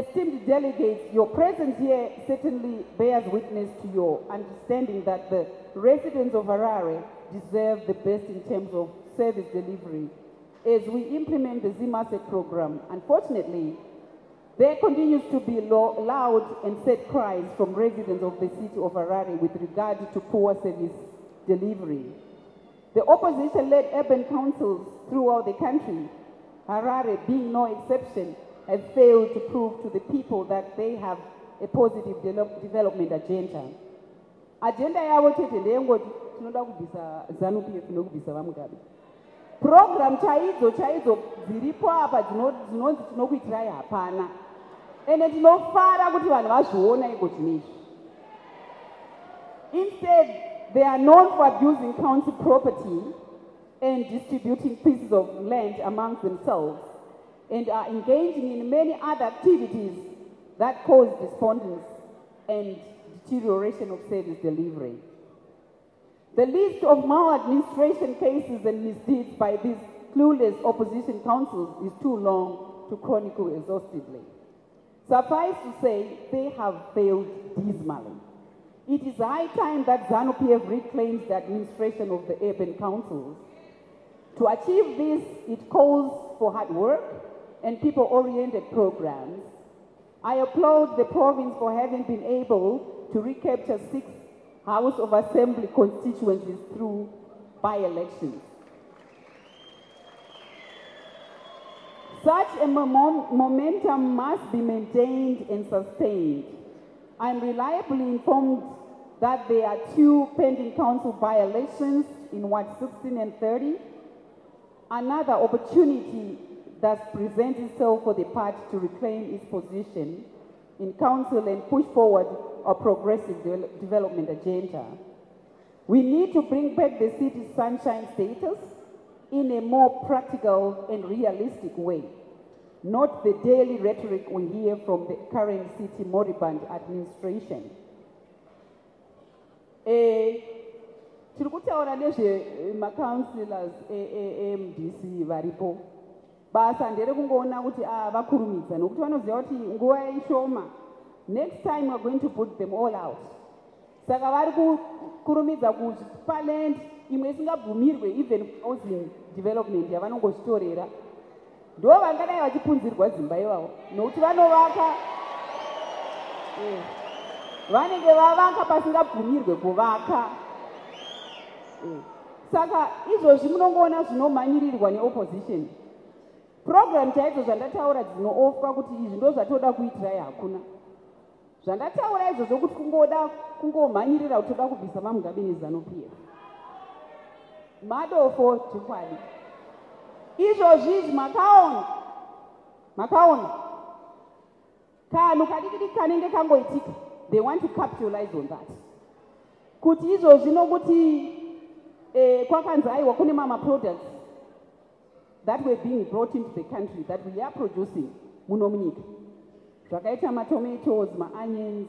Esteemed delegates, your presence here certainly bears witness to your understanding that the residents of Harare deserve the best in terms of service delivery. As we implement the ZIMASEC program, unfortunately, there continues to be loud and sad cries from residents of the city of Harare with regard to poor service delivery. The opposition-led urban councils throughout the country, Harare being no exception, have failed to prove to the people that they have a positive development agenda. Agenda yavo chete ndeyengoti tinoda kubvisa ZANU-PF nokubvisa vaMugabe. Program chaidzo dziripo apa dzinonzi tinokuitirai hapana. Ende tinofara kuti vanhu vazviona iko zvinezvi. Instead, they are known for abusing county property and distributing pieces of land amongst themselves, and are engaging in many other activities that cause despondence and deterioration of service delivery. The list of maladministration cases and misdeeds by these clueless opposition councils is too long to chronicle exhaustively. Suffice to say, they have failed dismally. It is high time that ZANU-PF reclaims the administration of the urban councils. To achieve this, it calls for hard work and people-oriented programs. I applaud the province for having been able to recapture 6 House of Assembly constituencies through by-elections. Such a momentum must be maintained and sustained. I am reliably informed that there are 2 pending council by-elections in Ward 16 and 30. Another opportunity thus presents itself for the party to reclaim its position in council and push forward a progressive development agenda. We need to bring back the city's sunshine status in a more practical and realistic way, not the daily rhetoric we hear from the current city moribund administration. Tiri kutaura nezve councillors MDC varipo. Basa ndere kungoona kuti vakurumidza nokuti vanoziva kuti nguva ishoma. Next time we're going to put them all out. Saka vari kukurumidza kupa land imwe isingabvumirwe even housing development yavanongozvitorera. Ndo vangadai vachipunzirwa dzimba ivavo nokuti vanovaka vanenge vavaka pasingabvumirwe kuvaka. Saka izvozvi munongoona zvinomhanyirirwa neopposition. Program chaidzo zvandataura dzinoofwa kuti izvi ndo zvatoda kuitirai hakuna. Zvandataura izvozvo kuti kungomhanyirira kuti toda kubvisa vaMugabe neZANU-PF. Madofo chokwadi. Izvozvi makaona. Kanhu kadikidi kanenge kangoitika. They want to capitalize on that. Kuti izvozvi nokuti kwakanzi aiwa kune mama products that were being brought into the country that we are producing muno munyika. Zvakaita tomatoes, onions,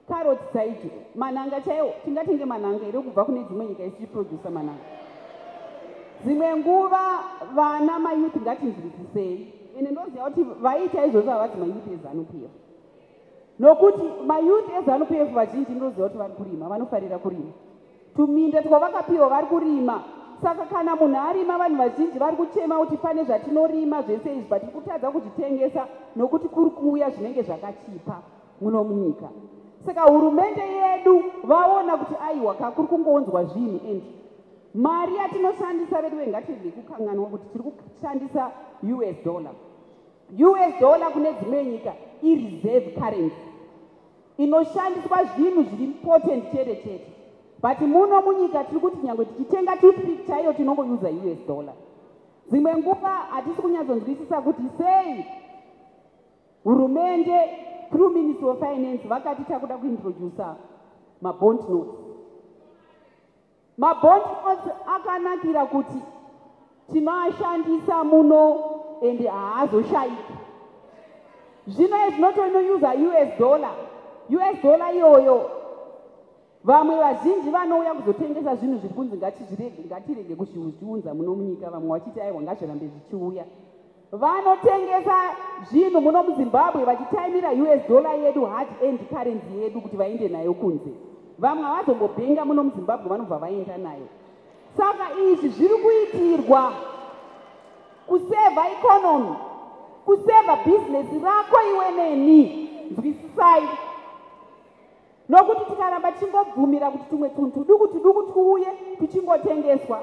carrots dzaidzo, mananga chaiwo, tingatenge mananga iri kubva kune dzimwe nyika ichiproduce mananga. Dzimwe nguva vana mayouth ngatinzwisisei. Ine ndoziva kuti vaita izvozvo havasi mayouth eZANU-PF. Nokuti mayouth eZANU-PF vazhinji ndoziva kuti vari kurima, vanofarira kurima. Tuminda twavakapiwa vari kurima. Saka kana munhu arima vanhu vazhinji vari kuchema kuti pane zvatinorima zvese izvi but kutadza kuzvitengesa nokuti kuri kuuya zvinenge zvakachipa muno munyika. Saka hurumende yedu vaona kuti aiwa kuri kungoonzwa zvinhu and mari yatinoshandisa vedu ngatirege kukanganwa kuti tiri kushandisa US dollar. US dollar kune dzimwe nyika ireserve currency inoshandiswa zvinhu zviri important chete chete. But muno munyika tiri kuti nyangwe tichitenga toothpick chaiyo tinongouza US dollar. Dzimwe nguva hatisi kunyatsonzwisisa kuti sei hurumende through Ministry of Finance vakati takuda kuintroduce mabond notes. Mabond notes akanakira kuti tinoashandisa muno and haazoshaiki. Zvino zvinotoinouza US dollar. US dollar iyoyo vamwe vazhinji vanouya kuzotengesa zvinhu zviri kunzi ngatirege kuzviunza muno munyika, vamwe vachiti aiwa ngazvirambe zvichiuya. vanotengesa zvinhu muno muzimbabwe vachitaimira US$ yedu hard end currency yedu kuti vaende nayo kunze. Vamwe havazongobhenga muno muzimbabwe vanobva vaenda nayo. Saka izvi zviri kuitirwa kuseva economy, kuseva business rako iwe neni. Nzwisisai. Nokuti tikaramba tichingobvumira kuti tumwe tunhu tuduku tuuye tuchingotengeswa,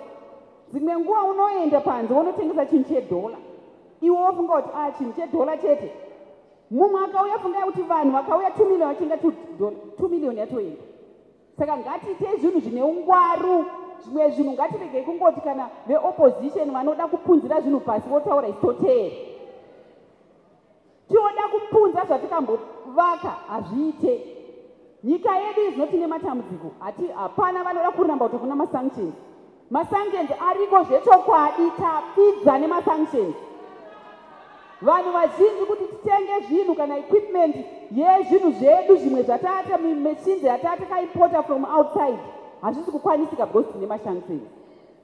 dzimwe nguva unoenda panze unotengesa chinhu $1. Iwe wofunga kuti chinhu $1 chete. Mumwe akauya fungai kuti vanhu vakauya 2 million vachinga 2 million yatoenda. Saka ngatiite zvinhu zvine ungwaru. Zvimwe zvinhu ngatiregei kungoti kana veopposition vanoda kupunzira zvinhu pasi votaura isitoteera. Tinoda kupunza zvatikambovaka hazviite. Nyika yedu izinoti nematambudziko hapana vanoda kuramba kuti kuna masanctions. Masanctions ariko zvechokwadi, tapidza nemasanctions. Vanhu vazhinji kuti titenge zvinhu kana equipment yezvinhu zvedu zvimwe zvatata machines yatata kaimporta from outside hazvisi kukwanisika because tine masanctions.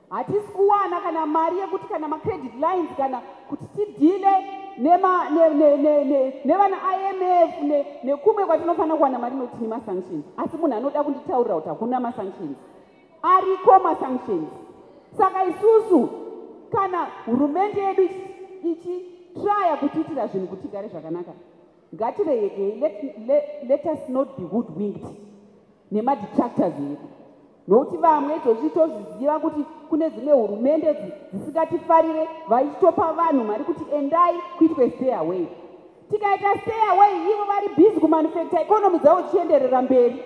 Hatisi kuwana kana mari yekuti kana macredit lines kana kuti tidhile nevana IMF nekumwe kwatinofanira kuwana mari noti nemasanctions. Asi munhu anoda kunditaurira kuti hakuna masanctions. Ariko masanctions. Saka isusu kana hurumende yedu ichitraya kutiitira zvinhu kuti igare zvakanaka, ngatiregei, let us not be hoodwinked nemaditractors edu. Nokuti vamwe izvozvi tozviziva kuti kune dzimwe hurumende dzisingatifarire vachitopa vanhu mari kuti endai kuitwe stay away. Tikaita stay away ivo vari busy kumanufacture economy dzavo dzichienderera mberi.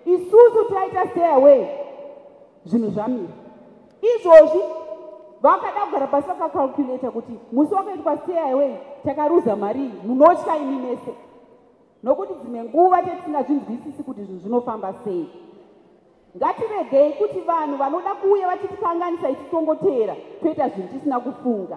Isusu taita stay away zvinhu zvamira. Izvozvi vakada kugara pasi vakakalculata kuti musi wakaitwa stay away takaruza mari munotya imi mese. Nokuti dzimwe nguva tisingazvinzwisisi kuti zvinhu zvinofamba sei. Ngatiregei kuti vanhu vanoda kuuya vachitikanganisa ichitongoteera toita zvinhu tisina kufunga.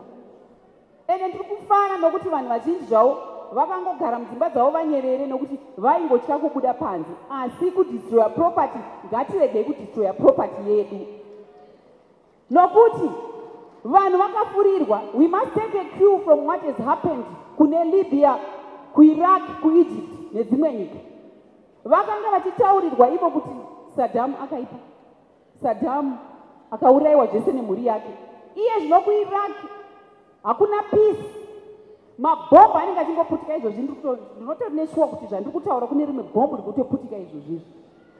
Ende ndiri kufara nokuti vanhu vazhinji zvavo vakangogara mudzimba dzavo vanyerere nokuti vaingotya kubuda panze. Asi kudestroya property, ngatiregei kudestroya property yedu. Nokuti vanhu vakafurirwa, we must take a cue from what has happened kune Libya, kuIraq, kuEgypt nedzimwe nyika. Vakanga vachitaurirwa ivo kuti Saddam akaipa. Saddam akaurayiwa zvese nemhuri yake. Iye zvino kuIraq hakuna peace. Mabhomba anenge achingoputika izvozvi. Ndinotoneswa kuti zvandiri kutaura kune rimwe bhombo rikutoputika izvozvi.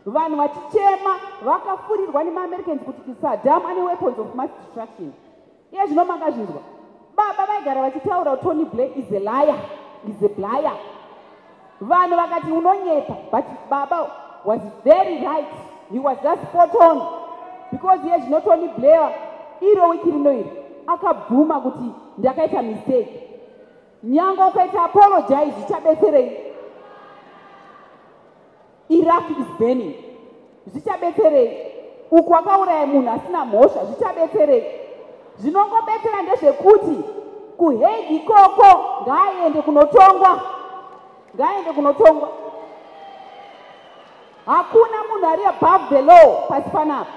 Vanhu vachichema vakafurirwa nemaAmericans kuti Saddam ane weapons of mass destruction. Iye zvino makazvinzwa. Baba vaigara vachitaura kuti Tony Blair is a liar, is a blyer. Vanhu vakati unonyepa, but Baba was very right. He was just spot on. Because iye zvino Tony Blair iro wiki rino iri akabvuma kuti ndakaita mistake. Nyange ukaita apologize zvichabetserei? Iraq is burning. Zvichabetserei? Uku wakauraya munhu asina mhosva zvichabetserei? Zvinongobetsera ndezvekuti kuHague ikoko ngaaende kunotongwa. Ngaaende kunotongwa. Hakuna munhu ari above the law pasi panapa.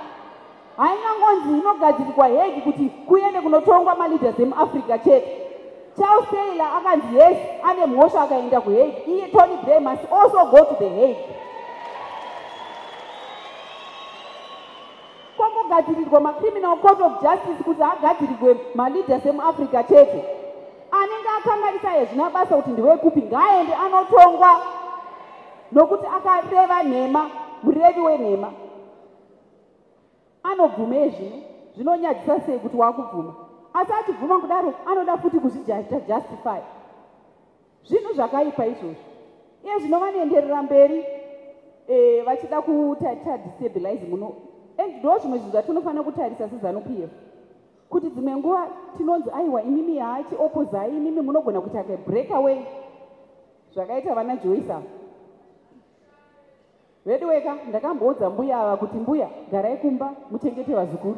Haingangonzi inogadzirirwa Hague kuti kuende kunotongwa maleaders emuAfrica chete. Charles Taylor akanzi yes, ane mhosva akaenda kuHague. Iye Tony Blair must also go to the Hague. Kwangogadzirirwa macriminal court of justice kuti agadzirirwe maleaders emuAfrica chete. Anenge akanganisa yezvina basa kuti ndewekupi ngaaende anotongwa. Nokuti akareva nhema, murevi wenhema. Anobvume zvino, zvinonyadzisa sei kuti wakubvuma. Asi achibvuma kudaro anoda futi kuzvijustify. Zvinhu zvakaipa izvozvo. Iye zvino vanoenderera mberi vachida destabilize muno. Ndo zvimwe zvinhu zvatinofanira kutarisa seZANU-PF. Kuti dzimwe nguva tinonzi aiwa imimi haachiopozai, imimi munogona kuita break away. Zvakaita vana Joyce. Vedweka ndakamboudza mbuya ava kuti mbuya garai kumba muchengete vazukuru.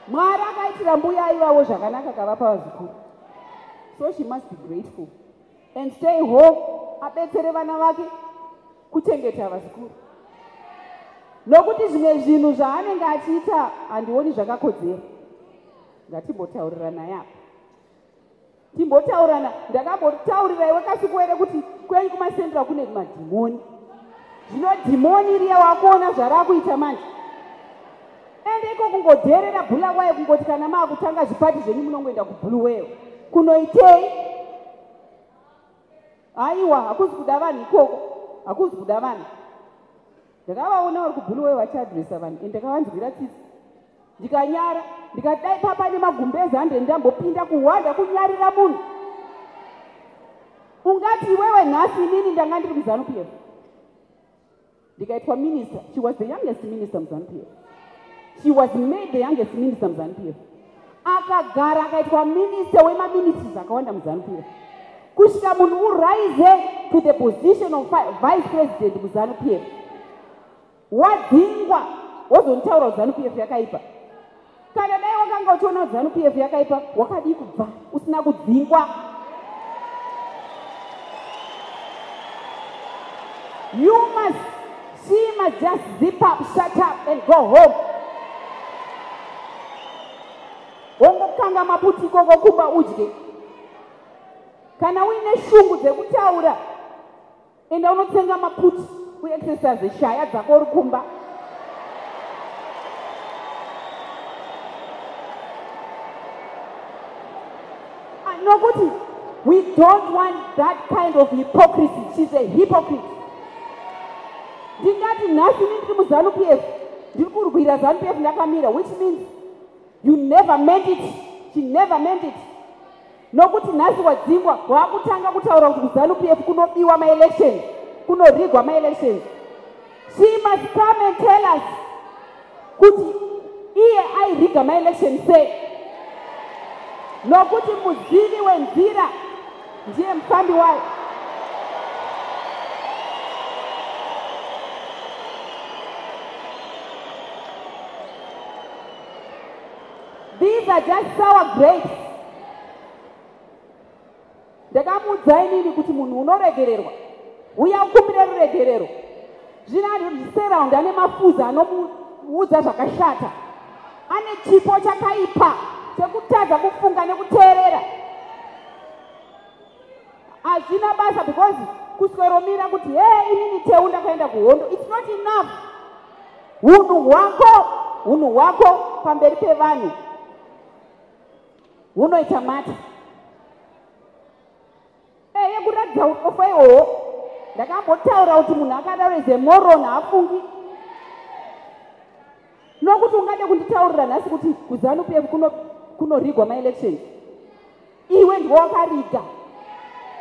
Mwari akaitira mbuya ivavo zvakanaka akavapa vazukuru. So she must be grateful and stay home abetsere vana vake kuchengeta vazukuru. nokuti zvimwe zvinhu zvaanenge achiita handioni zvakakodzera. Ngatimbotaurirana yapo, timbotaurirana. Ndakambotaurira iwe kasiku ere kuti kwenyu kumasendera kune madhimoni. Zvino dhimoni riya wakuona zvarakuita manje, ende iko kungodherera Bulawayo kungoti kana maakutanga zvipati zvenyu munongoenda kuBulawayo kunoitei? Aiwa, hakuzi kuda vanhu ikoko, hakuzi kuda vanhu. Ndakavaona vari kuBulawayo vachiadhiresa vanhu, ende ndakavanzwira tsitsi. Ndikanyara ndikadai papa nemagumbezi hande ndambopinda kuhwanda kunyarira munhu. Ungati iwewe nhasi inini ndanga ndiri muZANU-PF. Ndikaitwa minister. She was the youngest minister muZANU-PF. She was made the youngest minister muZANU-PF. Akagara akaitwa minister wemaministries akawanda muZANU-PF. Kusvika munhu urise to the position of vice president muZANU-PF. Wadzingwa wozontaura kuti ZANU-PF yakaipa. Kana dai wakanga uchiona kuti ZANU-PF yakaipa, wakadii kubva usina kudzingwa? She must just zip up, shut up and go home. Wongokanga maputi koko kumba udye. Kana uine shungu dzekutaura, enda unotsenga maputi uexercise shaya dzako uri kumba. Nokuti we don't want that kind of hypocrisy. She's a hypocrite. Ndingati nhasi ndiri muZANU-PF, ndiri kurwira ZANU-PF ndakamira, which means you never meant it. She never meant it. Nokuti nhasi wadzingwa wakutanga kutaura kuti kuZANU-PF kunobiwa ma-elections, kunorigwa ma-elections. She must come and tell us kuti iye airiga ma-elections sei. Nokuti muzivi wenzira ndiye mufambi wayo. These are just sour grapes. Ndakamuudza inini kuti munhu unoregererwa uya ukumbire ruregerero. Zvino ari surround ane mafuza anomuudza zvakashata, ane chipo chakaipa chekutadza kufunga nekuteerera. Hazvina basa, because kusweromira kuti inini teu ndakaenda kuhondo, it's not enough. Hunhu hwako pamberi pevanhu hunoita mata. Yekuratidza urofa ihoho, ndakambotaura kuti munhu akadaro is a moron, haafungi. Nokuti ungade kunditaurira nhasi kuti kuZANU-PF kunorigwa ma-elections. Iwe ndiwe wakariga.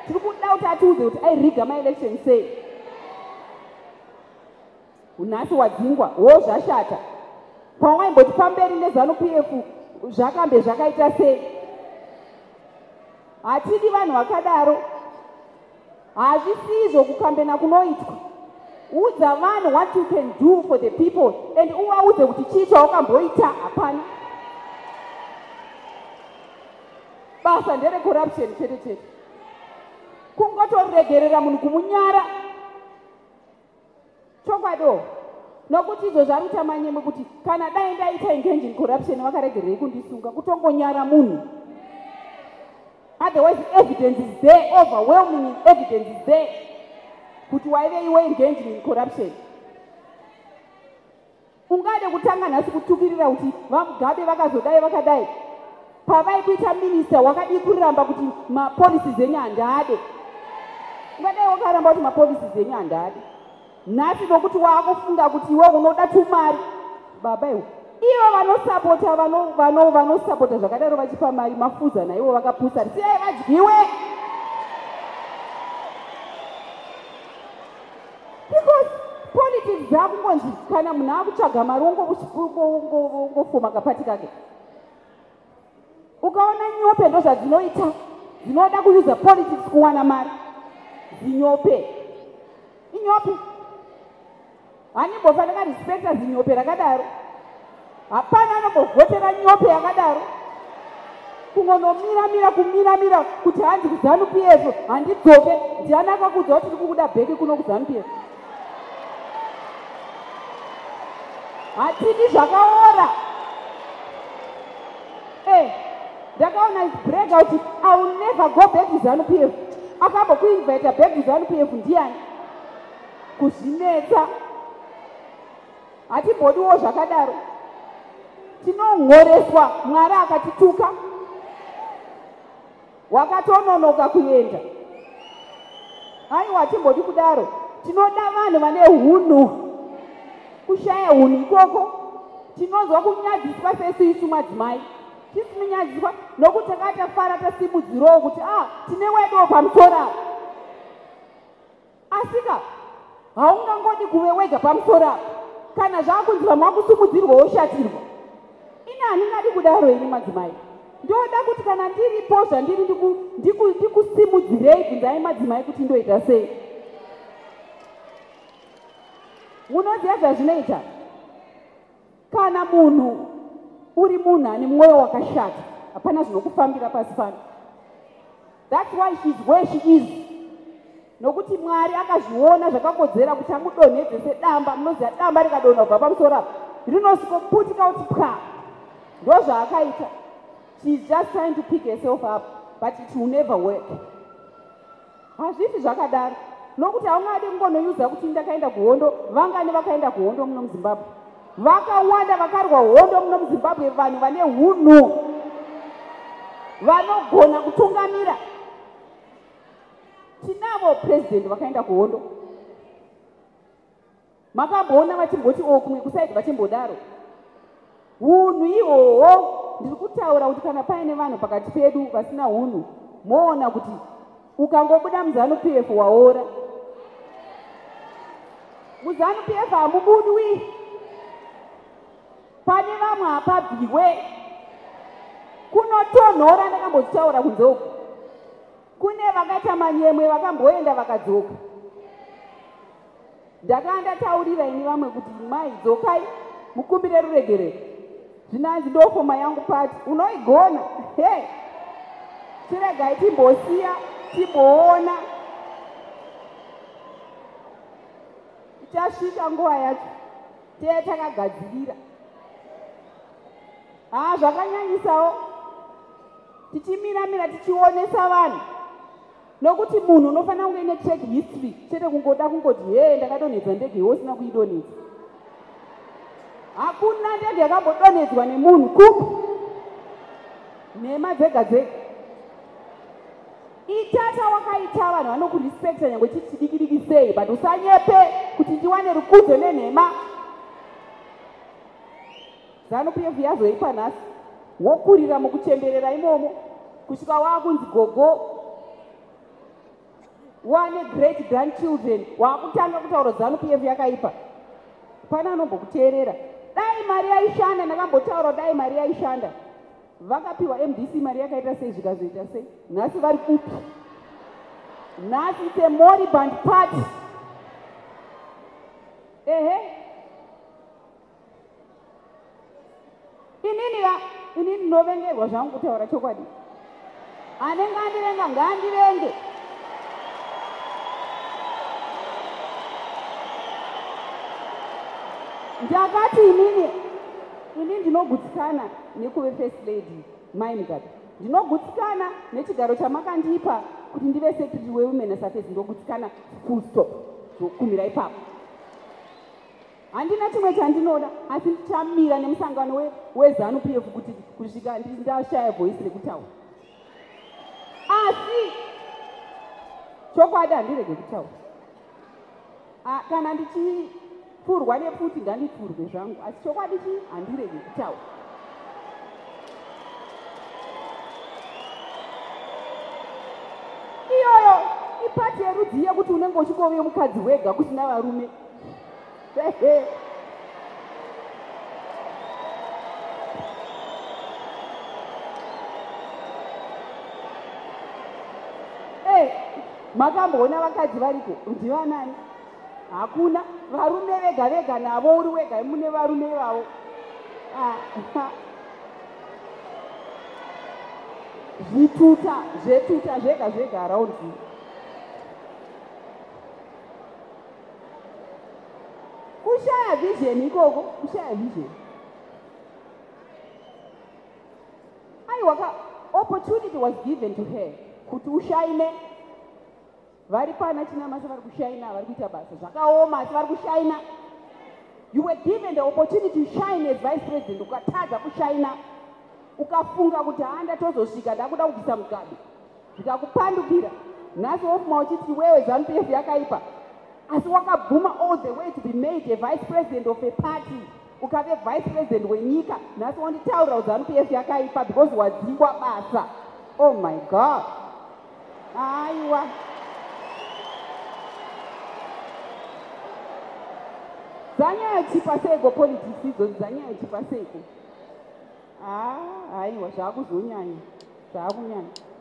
Tiri kuda kuti atiudze kuti airiga ma-elections sei. Nhasi wadzingwa, zvashata. Pawaimboti pamberi neZANU-PF zvakambe zvakaita sei. Hatidi vanhu vakadaro. Hazvisizvo kukambena kunoitwa. Udza vanhu what you can do for the people, and uvaudze kuti chii chawakamboita. Hapana. Basa ndere corruption chete chete. Kungotoregerera munhu kumunyara. Chokwado. Nokuti izvo zvaruita manyemwe kuti kana dai ndaita engage in corruption vakaregererei kundisunga, kutongonyara munhu. Otherwise evidence is there, overwhelming evidence is there. Kuti waive iwe engaging in corruption. Ungade kutanga nhasi kutukirira kuti vaMugabe vakazodai vakadai. Pavaikuita minister wakadii kuramba kuti mapolicies enyu handade. Ungadai wakaramba kuti mapolicies enyu handade. Nhasi nokuti waakufunga kuti iwe unoda tumari. Baba iwe. Ivo vanosapota zvakadaro vachipa mari mafuza naivo vakapusa. Siyai vadyiwe. Because politics dzakungonzi kana munhu akutsvaga mari ongofoma kapati kake. Ukaona nyope ndo zvadzinoita, dzinoda kuyuza politics kuwana mari. Zinyope. Inyope. Hanimbofa ndakarespekta zinyope rakadaro. Hapana anombovhotera nyope yakadaro. Kungonomira kuti hanzi kuZANU-PF handidzoke. Ndiani akakudza kuti tiri kukuda bheki kuno kuZANU-PF? hatidi zvakaora. Ndakaona brega kuti I will never go back to ZANU-PF. Akambokuinvite back to ZANU-PF ndiani? Kuzvinetsa. Hatimbodiwo zvakadaro. Tinonhoreswa, Mwari akatituka. Wakatononoka kuenda. Aiwa, hatimbodi kudaro. Tinoda vanhu vane hunhu. Kushaya hunhu ikoko. Tinonzwa kunyadziswa sesu isu madzimai. Tisimunyadziswa nokuti takatafara tasimudzirowo kuti tine wedu pamusoro. Asika haungangodi kuve wega pamusoro. Kana zvakunzi vamwe vakusumudzirwa woshatirwa. Ini handingadi kudaro ini madzimai. Ndoda kuti kana ndiripo zvandiri ndikusimudzirei bvunzai madzimai kuti ndoita sei. Munoziva zvazvinoita? Kana munhu uri munhu ane mwoyo wakashata, hapana zvinokufambira pasi pano. That's why she's where she is. Nokuti Mwari akazviona zvakakodzera kuti amudonhedze sedamba. Munoziva damba rikadonha kubva pamusoro apa rinosikoputika kuti pwa. Ndozvaakaita. She's just trying to pick herself up, but it will never work. Hazvisi zvakadaro. Nokuti haungadi kungonoyuza kuti ndakaenda kuhondo. Vangani vakaenda kuhondo muno muZimbabwe? Vakawanda vakarwa hondo muno muZimbabwe, vanhu vane hunhu, vanogona kutungamira. Tinavo president vakaenda kuhondo. Makamboona vachimboti kumwe kusaidi vachimbodaro. Hunhu ihwohwo ndiri kutaura kuti kana paine vanhu pakati pedu vasina hunhu, moona kuti ukangobuda muZANU-PF waora. MuZANU-PF hamubudwi. Pane vamwe hapabviwe. Kunotonhora, ndakambozvitaura kunze uku. Kune vakaita manyemwe vakamboenda vakadzoka. Ndakandataurira ini vamwe kuti mai dzokai mukumbire ruregerero. Zvinanzi ndofoma yangu pati. Unoigona. Chiregai timbosiya, timboona. Ichasvika nguva yacho. Teye takagadzirira. Zvakanyanyisawo. Tichimira tichionesa vanhu. Nokuti munhu unofanira kunge ine track history. Chete kungoda kungoti ndakadonhedza ndege usina kuidonhedza. Hakuna ndege yakambodonhedzwa nemunhu kupi. Nhema dzega dzega. Itata wakaita vanhu vanokurespekta nyangwe chidiki sei, but usanyepe kuti ndiwane rukudzo nenhema. ZANU-PF yazoipa nhasi. Wokurira mukuchemberera imomo. Kusvika wakunzi gogo. Wane great grandchildren. Wakutanga kutaura ZANU-PF yakaipa. Pana anombokuteerera. Dai mari yaishanda, ndakambotaura dai mari yaishanda. Vakapiwa MDC mari yakaita sei zvikazoita sei. Nhasi vari kupi. Nhasi it's a moribund party. Inini ndinovengerwa zvangu kutaura chokwadi. Anenge andivenga ngaandirenge. Ndakati inini ndinogutsikana nekuve first lady Mai Mugabe. Ndinogutsikana nechigaro chamakandipa kuti ndive secretary wewomen affairs. Ndogutsikana full stop. Zokumira ipapo. Handina chimwe chandinoda, asi ndichamira nemusangano weZANU-PF kuti kusvika ndashaya voice rekutaura. Asi chokwadi handirege kutaura. Kana ndichifurwa nepfuti ngandifurwe zvangu, asi chokwadi handirege kutaura. Iyoyo ipati yerudzi yekuti unenge uchingove mukadzi wega kusina varume. Makamboona vakadzi variko ndivanani? Hakuna. Varume vega vega navo uri wega mune varume vavo. Zvituta zvega zvega around you. Kushaya kushaya vision ikoko, kushaya vision. Aiwa, opportunity was given to her kuti ushaine. Vari pana chinamasa vari kushaina, vari kuita basa zvakaoma asi vari kushaina. You were given the opportunity to shine as vice president, ukatadza kushaina. Ukafunga kuti handa tozosvika ndakuda kubvisa Mugabe. Zvikakupandukira. Nhasi wofuma uchiti wewe ZANU-PF yakaipa. Asi wakabvuma all the way to be made a vice president of a party. Ukave vice president wenyika. Nhasi wonditaurira kuti ZANU-PF yakaipa because wadzingwa basa. Oh my God. Aiwa. Zanyaya chipaseko politics idzo zanyaya chipaseko. Aiwa zvakuzonyanya. Zvakunyanya.